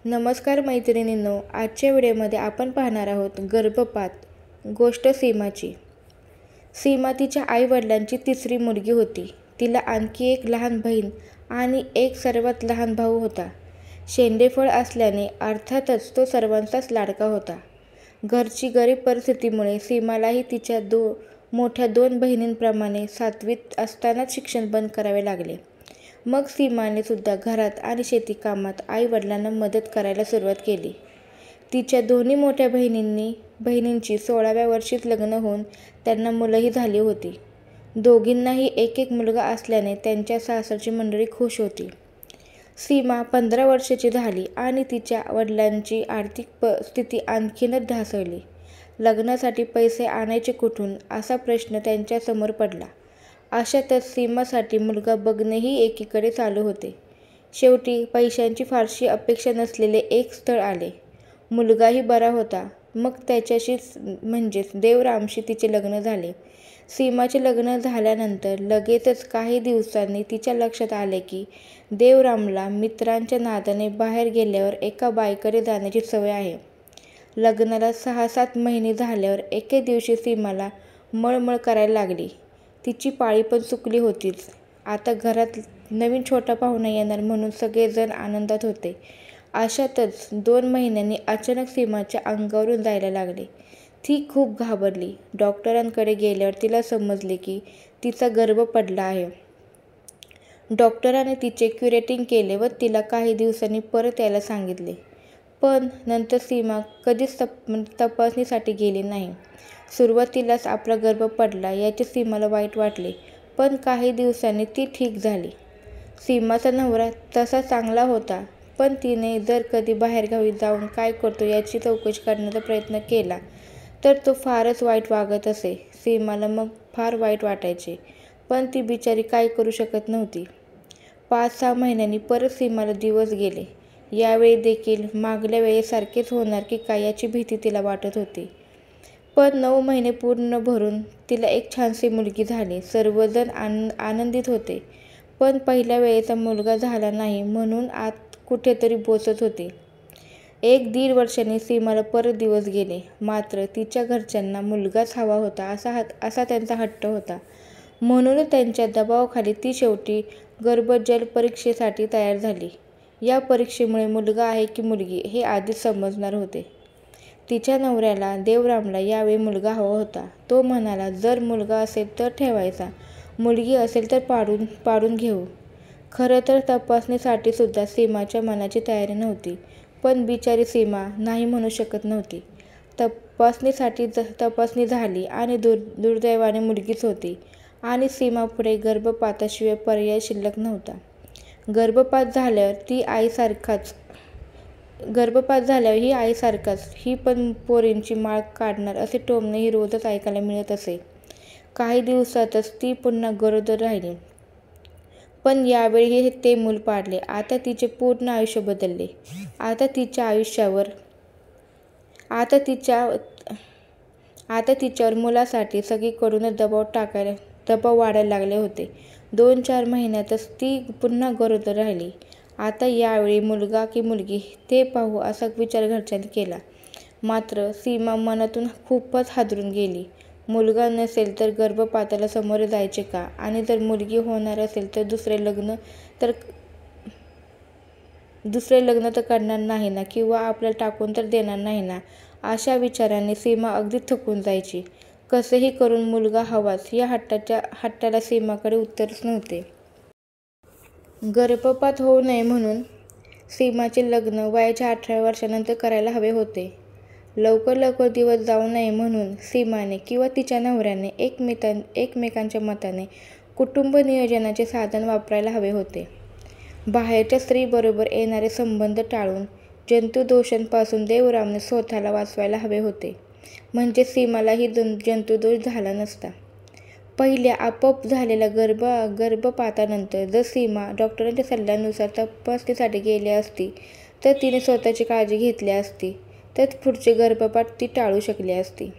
नमस्कार मैत्रिणींनो, आजच्या व्हिडिओमध्ये आपण पाहणार आहोत गर्भपात. गोष्ट सीमाची. सीमा तिच्या आई-वडिलांची तिसरी मुलगी होती. तिला आणखी एक लहान बहीण आणि एक सर्वात लहान भाऊ होता. शेंडेफळ असल्याने अर्थातच तो सर्वांचाच लाडका होता. घरची गरीब परिस्थितीमुळे सीमालाही तिच्या मोठ्या दोन बहिणींप्रमाणे 7वीत असतानाच शिक्षण बंद करावे लागले. मग सीमाने सुद्धा घरात आणि शेती कामात आई-वडिलांना मदत करायला सुरुवात केली. तिच्या दोन्ही मोठ्या बहिणींची 16व्या वर्षीच लग्न होऊन त्यांना मुलंही झाली होती. दोघींनाही एक एक मुलगा असल्याने त्यांच्या सासरची मंडळी खुश होती. सीमा 15 वर्षाची झाली आणि तिच्या वडिलांची आर्थिक स्थिती आणखीनच ढासळली. लग्नासाठी पैसे आणायचे कुठून असा प्रश्न त्यांच्यासमोर पडला. अशातच सीमासाठी मुलगा बघणेही एकीकडे चालू होते. शेवटी पैशांची फारशी अपेक्षा नसलेले एक स्थळ आले. मुलगाही बरा होता. मग त्याच्याशीच म्हणजेच देवरामशी तिचे लग्न झाले. सीमाचे लग्न झाल्यानंतर लगेचच काही दिवसांनी तिच्या लक्षात आले की देवरामला मित्रांच्या नादाने बाहेर गेल्यावर एका बाईकडे जाण्याची सवय आहे. लग्नाला 6-7 महिने झाल्यावर एके दिवशी सीमाला मळमळ करायला लागली. तिची पाळी पण चुकली होतीच. आता घरात नवीन छोटा पाहुणा येणार म्हणून सगळेजण आनंदात होते. अशातच 2 महिन्यांनी अचानक सीमाच्या अंगावरून जायला लागले. ती खूप घाबरली. डॉक्टरांकडे गेल्यावर तिला समजले की तिचा गर्भ पडला आहे. डॉक्टरांनी तिचे क्युरेटिंग केले व तिला काही दिवसांनी परत यायला सांगितले. पण नंतर सीमा कधीच तपासणीसाठी गेली नाही. सुरुवातीलाच आपला गर्भ पडला याचे सीमाला वाईट वाटले, पण काही दिवसांनी ती ठीक झाली. सीमाचा नवरा तसा चांगला होता, पण तिने जर कधी बाहेरगावी जाऊन काय करतो याची चौकशी करण्याचा प्रयत्न केला तर तो फारच वाईट वागत असे. सीमाला मग फार वाईट वाटायचे, पण ती बिचारी काय करू शकत नव्हती. 5-6 महिन्यांनी परत सीमाला दिवस गेले. यावेळी देखील मागल्या वेळेसारखेच होणार की काय याची भीती तिला वाटत होती. पण 9 महिने पूर्ण भरून तिला एक छानशी मुलगी झाली. सर्वजण आनंदित होते, पण पहिल्या वेळेचा मुलगा झाला नाही म्हणून आत कुठेतरी बोचत होते. 1-1.5 वर्षांनी सीमाला परत दिवस गेले. मात्र तिच्या घरच्यांना मुलगाच हवा होता असा त्यांचा हट्ट होता. म्हणूनच त्यांच्या दबावाखाली ती शेवटी गर्भजल परीक्षेसाठी तयार झाली. या परीक्षेमुळे मुलगा आहे की मुलगी हे आधीच समजणार होते. तिच्या नवऱ्याला देवरामला यावेळी मुलगा हवा होता. तो म्हणाला, जर मुलगा असेल तर ठेवायचा, मुलगी असेल तर पाडून घेऊ. खरं तर तपासणीसाठी सुद्धा सीमाच्या मनाची तयारी नव्हती, पण बिचारी सीमा नाही म्हणू शकत नव्हती. तपासणी झाली आणि दुर्दैवाने मुलगीच होती आणि सीमापुढे गर्भपाताशिवाय पर्याय शिल्लक नव्हता. गर्भपात झाल्यावर ही आईसारखाच ही पण पोरींची माळ काढणार असे टोमणेही रोजच ऐकायला मिळत असे. काही दिवसातच ती पुन्हा गरोदर राहिली. पण यावेळी ते मूल पाडले. आता तिचे पूर्ण आयुष्य बदलले. आता तिच्यावर मुलासाठी सगळीकडूनच दबाव वाढायला लागले होते. 2-4 महिन्यातच ती पुन्हा गरोदर राहिली. आता यावेळी मुलगा की मुलगी ते पाहू असा विचार घरच्यांनी केला. मात्र सीमा मनातून खूपच हादरून गेली. मुलगा नसेल तर गर्भपाताला सामोरे जायचे का? आणि जर मुलगी होणार असेल तर दुसरे लग्न तर करणार नाही ना, किंवा आपल्याला टाकून तर देणार नाही ना. अशा विचारांनी सीमा अगदी थकून जायची. कसेही करून मुलगा हवाच या हट्टाला सीमाकडे उत्तरच नव्हते. गर्भपात होऊ नये म्हणून सीमाचे लग्न वयाच्या 18व्या वर्षानंतर करायला हवे होते. लवकर दिवस जाऊ नये म्हणून सीमाने किंवा तिच्या नवऱ्याने एकमेकांच्या मताने कुटुंब नियोजनाचे साधन वापरायला हवे होते. बाहेरच्या स्त्रीबरोबर येणारे संबंध टाळून जंतुदोषांपासून देवरामने स्वतःला वाचवायला हवे होते. म्हणजे सीमालाही जंतुदोष झाला नसता. पहिल्या आपोआप झालेल्या गर्भपातानंतर जर सीमा डॉक्टरांच्या सल्ल्यानुसार तपासणीसाठी गेली असती तर तिने स्वतःची काळजी घेतली असती तर पुढचे गर्भपात ती टाळू शकली असती.